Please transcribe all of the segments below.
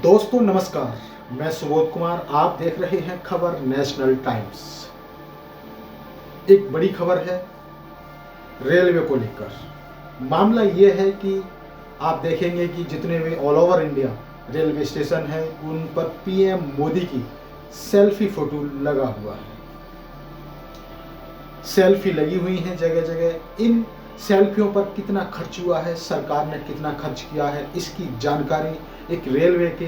दोस्तों नमस्कार, मैं सुबोध कुमार। आप देख रहे हैं खबर नेशनल टाइम्स। एक बड़ी खबर है रेलवे को लेकर। मामला ये है कि आप देखेंगे कि जितने भी all over India railway station है उन पर पीएम मोदी की सेल्फी फोटो लगा हुआ है। सेल्फी लगी हुई है जगह जगह। इन सेल्फियों पर कितना खर्च हुआ है, सरकार ने कितना खर्च किया है, इसकी जानकारी एक रेलवे के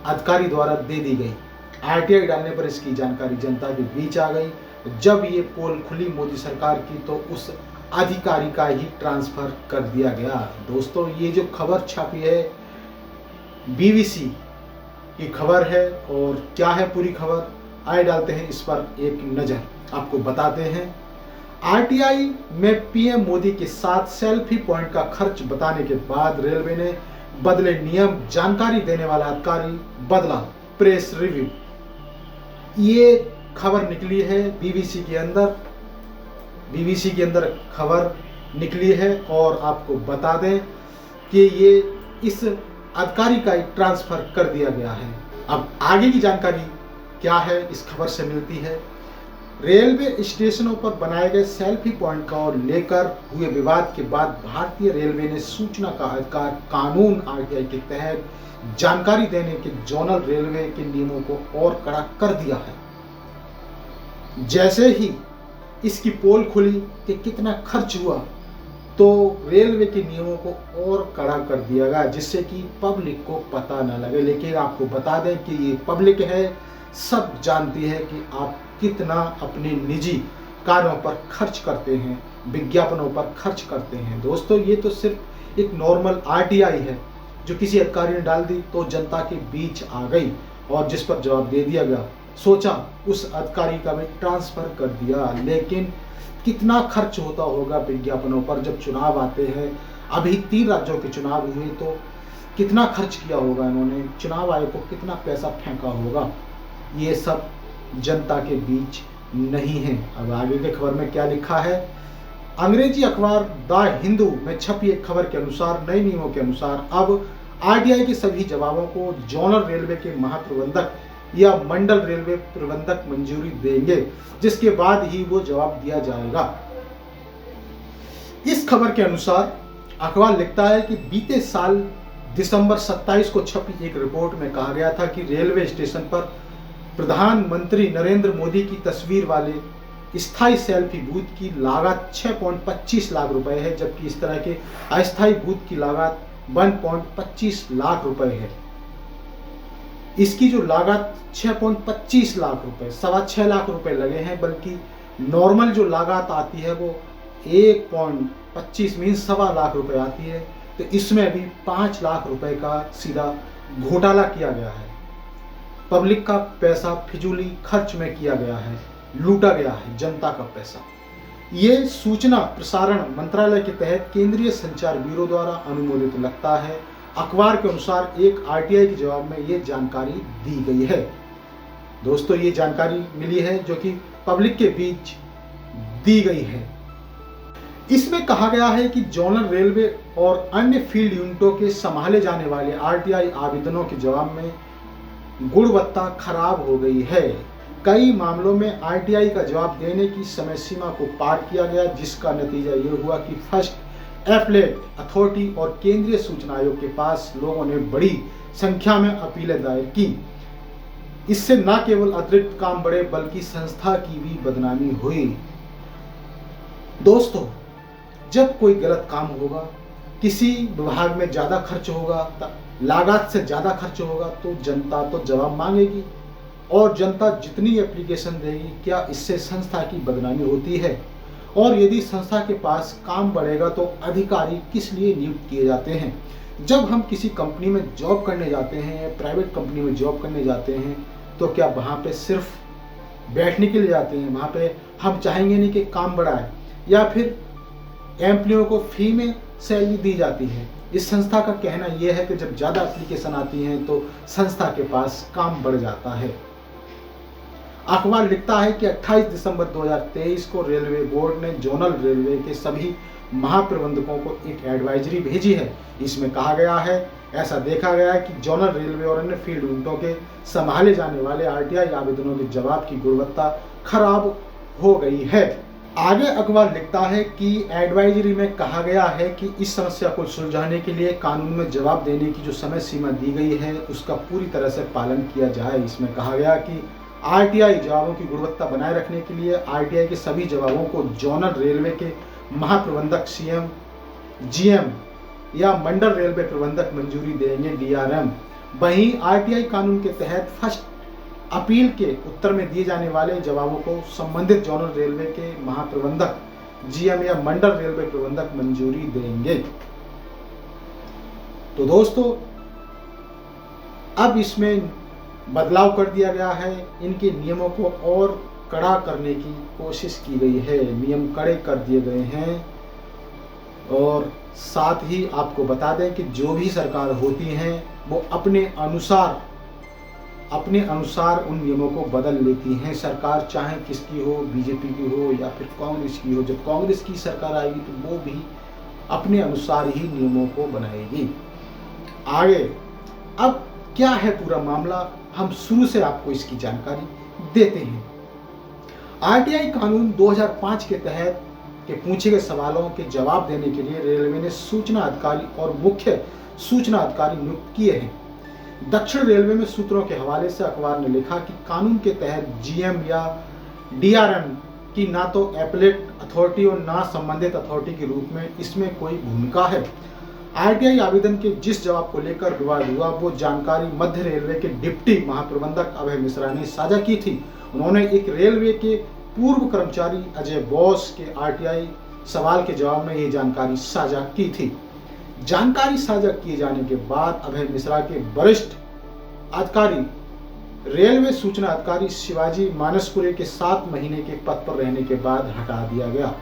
अधिकारी द्वारा दे दी गई। आरटीआई डालने पर इसकी जानकारी जनता के बीच आ गई। जब ये पोल खुली मोदी सरकार की तो उस अधिकारी का ही ट्रांसफर कर दिया गया। दोस्तों, ये जो खबर छपी है बीबीसी की खबर है, और क्या है पूरी खबर आइए डालते हैं इस पर एक नज़र, आपको बताते हैं। आरटीआई में पीएम मोदी के साथ सेल्फी पॉइंट का खर्च बताने के बाद रेलवे ने बदले नियम, जानकारी देने वाला अधिकारी बदला। प्रेस रिव्यू, ये खबर निकली है बीबीसी के अंदर खबर निकली है। और आपको बता दें कि ये इस अधिकारी का ट्रांसफर कर दिया गया है। अब आगे की जानकारी क्या है इस खबर से मिलती है। रेलवे स्टेशनों पर बनाए गए सेल्फी पॉइंट को लेकर हुए विवाद के बाद भारतीय रेलवे ने सूचना का अधिकार कानून आरटीआई के तहत जानकारी देने के जोनल रेलवे के नियमों को और कड़ा कर दिया है। जैसे ही इसकी पोल खुली कि कितना खर्च हुआ तो रेलवे के नियमों को और कड़ा कर दिया गया, जिससे कि पब्लिक को पता न लगे। लेकिन आपको बता दें कि ये पब्लिक है, सब जानती है कि आप कितना अपने निजी कार्यों पर खर्च करते हैं, विज्ञापनों पर खर्च करते हैं। दोस्तों, ये तो सिर्फ एक नॉर्मल आरटीआई है जो किसी अधिकारी ने डाल दी तो जनता के बीच आ गई और जिस पर जवाब दे दिया गया। सोचा उस अधिकारी का भी ट्रांसफर कर दिया। लेकिन कितना खर्च होता होगा विज्ञापनों पर जब चुनाव आते हैं। अभी 3 राज्यों के चुनाव हुए तो कितना खर्च किया होगा इन्होंने, चुनाव आयोग को कितना पैसा फेंका होगा, ये सब जनता के बीच नहीं है। अब आगे के खबर में क्या लिखा है। अंग्रेजी अखबार द हिंदू में छपी एक खबर के अनुसार नए नियमों के अनुसार अब आरटीआई के सभी जवाबों को जोनल रेलवे के महाप्रबंधक या मंडल रेलवे प्रबंधक मंजूरी देंगे, जिसके बाद ही वो जवाब दिया जाएगा। इस खबर के अनुसार अखबार लिखता है कि बीते साल दिसंबर 27 को छपी एक रिपोर्ट में कहा गया था कि रेलवे स्टेशन पर प्रधानमंत्री नरेंद्र मोदी की तस्वीर वाले स्थायी सेल्फी बूथ की लागत 6.25 लाख रुपए है, जबकि इस तरह के अस्थायी बूथ की लागत 1.25 लाख रुपए है। इसकी जो लागत 6.25 लाख रुपए, 6.25 लाख रुपए लगे हैं, बल्कि नॉर्मल जो लागत आती है वो 1.25 मीन 1.25 लाख रुपए आती है। तो इसमें भी 5 लाख रुपए का सीधा घोटाला किया गया है। पब्लिक का पैसा फिजूली खर्च में किया गया है, लूटा गया है जनता का पैसा। ये सूचना प्रसारण मंत्रालय के तहत केंद्रीय संचार ब्यूरो द्वारा अनुमोदित लगता है। अखबार के अनुसार एक आरटीआई के जवाब में ये जानकारी दी गई है। दोस्तों, ये जानकारी मिली है जो कि पब्लिक के बीच दी गई है। इसमें कहा गया है कि जोनल रेलवे और अन्य फील्ड यूनिटों के संभाले जाने वाले आरटीआई आवेदनों के जवाब में गुणवत्ता खराब हो गई है। कई मामलों में आरटीआई का जवाब देने की समय सीमा को पार किया गया, जिसका नतीजा ये हुआ कि फर्स्ट एपलेट अथॉरिटी और केंद्रीय सूचना आयोग के पास लोगों ने बड़ी संख्या में अपीलें दायर की। इससे न केवल अतिरिक्त काम बढ़े बल्कि संस्था की भी बदनामी हुई। दोस्तों, जब कोई गलत काम होगा, किसी विभाग में ज्यादा खर्च होगा, लागत से ज्यादा खर्च होगा, तो जनता तो जवाब मांगेगी। और जनता जितनी एप्लीकेशन देगी, क्या इससे संस्था की बदनामी होती है? और यदि संस्था के पास काम बढ़ेगा तो अधिकारी किस लिए नियुक्त किए जाते हैं? जब हम किसी कंपनी में जॉब करने जाते हैं या प्राइवेट कंपनी में जॉब करने जाते हैं तो क्या वहाँ पे सिर्फ बैठने के लिए जाते हैं? वहाँ पे हम चाहेंगे नहीं कि काम बढ़ाए, या फिर एम्प्लॉय को फ्री में सैलरी दी जाती है। इस संस्था का कहना यह है कि जब ज़्यादा एप्लीकेशन आती हैं तो संस्था के पास काम बढ़ जाता है। अखबार लिखता है कि 28 दिसंबर 2023 को रेलवे बोर्ड ने जोनल रेलवे के सभी महाप्रबंधकों को एक एडवाइजरी भेजी है। इसमें कहा गया है ऐसा देखा गया है कि जोनल रेलवे और अन्य फील्ड यूनिटों के संभाले जाने वाले आरटीआई आवेदनों के जवाब की गुणवत्ता खराब हो गई है। आगे अखबार लिखता है कि एडवाइजरी में कहा गया है कि इस समस्या को सुलझाने के लिए कानून में जवाब देने की जो समय सीमा दी गई है उसका पूरी तरह से पालन किया जाए। इसमें कहा गया कि आरटीआई जवाबों की गुणवत्ता बनाए रखने के लिए आरटीआई के सभी जवाबों को जोनल रेलवे के महाप्रबंधक सीएम, जीएम या मंडल रेलवे प्रबंधक मंजूरी देंगे, डीआरएम। वहीं आरटीआई कानून के तहत फर्स्ट अपील के उत्तर में दिए जाने वाले जवाबों को संबंधित जोनल रेलवे के महाप्रबंधक, जीएम या मंडल रेलवे प्रबंधक मंजूरी देंगे। तो दोस्तों, अब इसमें बदलाव कर दिया गया है, इनके नियमों को और कड़ा करने की कोशिश की गई है, नियम कड़े कर दिए गए हैं। और साथ ही आपको बता दें कि जो भी सरकार होती हैं वो अपने अनुसार उन नियमों को बदल लेती हैं। सरकार चाहे किसकी हो, बीजेपी की हो या फिर कांग्रेस की हो, जब कांग्रेस की सरकार आएगी तो वो भी अपने अनुसार ही नियमों को बनाएगी। आगे अब क्या है पूरा मामला, हम शुरू से आपको इसकी जानकारी देते हैं। आरटीआई कानून 2005 के तहत के पूछे गए सवालों के जवाब देने के लिए रेलवे ने सूचना अधिकारी और मुख्य सूचना अधिकारी नियुक्त किए हैं। दक्षिण रेलवे में सूत्रों के हवाले से अखबार ने लिखा कि कानून के तहत जीएम या डीआरएम की ना तो एपेलेट अथॉरिटी और ना संबंधित अथॉरिटी के रूप में इसमें कोई भूमिका है। आरटीआई आवेदन के जिस जवाब को लेकर विवाद हुआ वो जानकारी मध्य रेलवे के डिप्टी महाप्रबंधक अभय मिश्रा ने साझा की थी। उन्होंने एक रेलवे के पूर्व कर्मचारी अजय बोस के आरटीआई सवाल के जवाब में ये जानकारी साझा की थी। जानकारी साझा किए जाने के बाद अभय मिश्रा के वरिष्ठ अधिकारी रेलवे सूचना अधिकारी शिवाजी मानसपुरे के 7 महीने के पद पर रहने के बाद हटा दिया गया।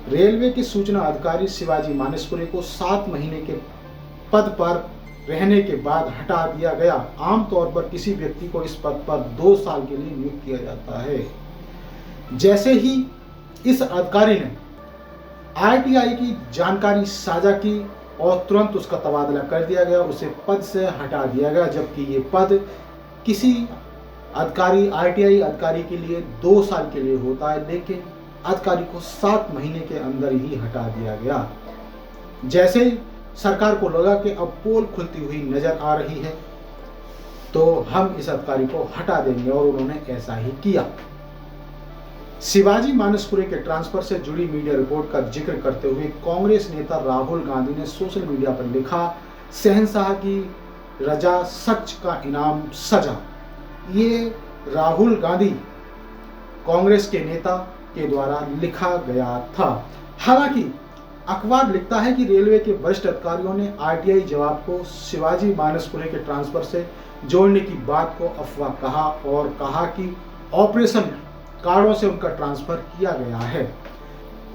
रेलवे के सूचना अधिकारी शिवाजी मानसपुरे को 7 महीने के पद पर रहने के बाद हटा दिया गया। आमतौर पर किसी व्यक्ति को इस पद पर 2 साल के लिए नियुक्त किया जाता है। जैसे ही इस अधिकारी ने आरटीआई की जानकारी साझा की और तुरंत उसका तबादला कर दिया गया, उसे पद से हटा दिया गया, जबकि ये पद किसी अधिकारी, आरटीआई अधिकारी के लिए 2 साल के लिए होता है, लेकिन अधिकारी को 7 महीने के अंदर ही हटा दिया गया। जैसे ही सरकार को लगा कि अब पोल खुलती हुई नजर आ रही है तो हम इस अधिकारी को हटा देंगे, और उन्होंने ऐसा ही किया। शिवाजी मानसपुरे के ट्रांसफर से जुड़ी मीडिया रिपोर्ट का जिक्र करते हुए कांग्रेस नेता राहुल गांधी ने सोशल मीडिया पर लिखा, शहंशाह की रजा सच का इनाम सजा। ये राहुल गांधी कांग्रेस के नेता के द्वारा लिखा गया था। हालांकि अखबार लिखता है कि रेलवे के वरिष्ठ अधिकारियों ने आरटीआई जवाब को शिवाजी मानसपुरे के ट्रांसफर से जोड़ने की बात को अफवाह कहा और कहा कि ऑपरेशन कार्डों से उनका ट्रांसफर किया गया है।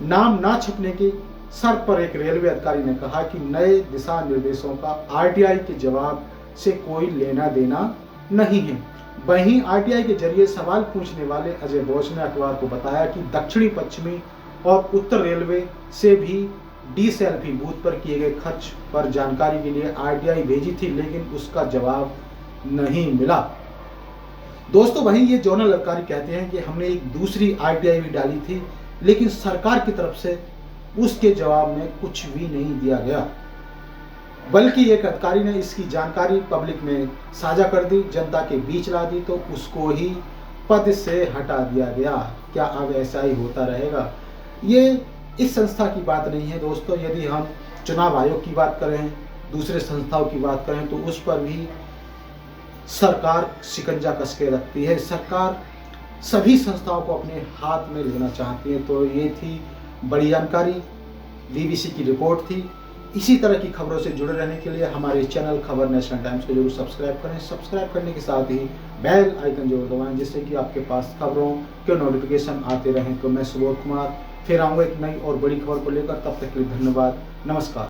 नाम ना छुपने के शर्त पर एक रेलवे अधिकारी ने कहा कि नए दिशा निर्देशों का आरटीआई के जवाब से कोई लेना देना नहीं है। वहीं आरटीआई के जरिए सवाल पूछने वाले अजय बोस ने अखबार को बताया कि दक्षिणी, पश्चिमी और उत्तर रेलवे से भी डी-सेल्फी बूथ पर किए गए खर्च पर जानकारी के लिए आरटीआई भेजी थी, लेकिन उसका जवाब नहीं मिला। दोस्तों, वहीं ये जोनल अधिकारी कहते हैं कि हमने एक दूसरी आरटीआई भी डाली थी, लेकिन सरकार की तरफ से उसके जवाब में कुछ भी नहीं दिया गया, बल्कि एक अधिकारी ने इसकी जानकारी पब्लिक में साझा कर दी, जनता के बीच ला दी, तो उसको ही पद से हटा दिया गया। क्या अब ऐसा ही होता रहेगा? ये इस संस्था की बात नहीं है दोस्तों। यदि हम चुनाव आयोग की बात करें, दूसरे संस्थाओं की बात करें, तो उस पर भी सरकार शिकंजा कस के रखती है। सरकार सभी संस्थाओं को अपने हाथ में लेना चाहती है। तो ये थी बड़ी जानकारी, बीबीसी की रिपोर्ट थी। इसी तरह की खबरों से जुड़े रहने के लिए हमारे चैनल खबर नेशनल टाइम्स को जरूर सब्सक्राइब करें। सब्सक्राइब करने के साथ ही बेल आइकन जरूर दबाएं, जिससे कि आपके पास खबरों के नोटिफिकेशन आते रहें। तो मैं सुबोध कुमार फिर आऊँगा एक नई और बड़ी खबर को लेकर। तब तक के लिए धन्यवाद, नमस्कार।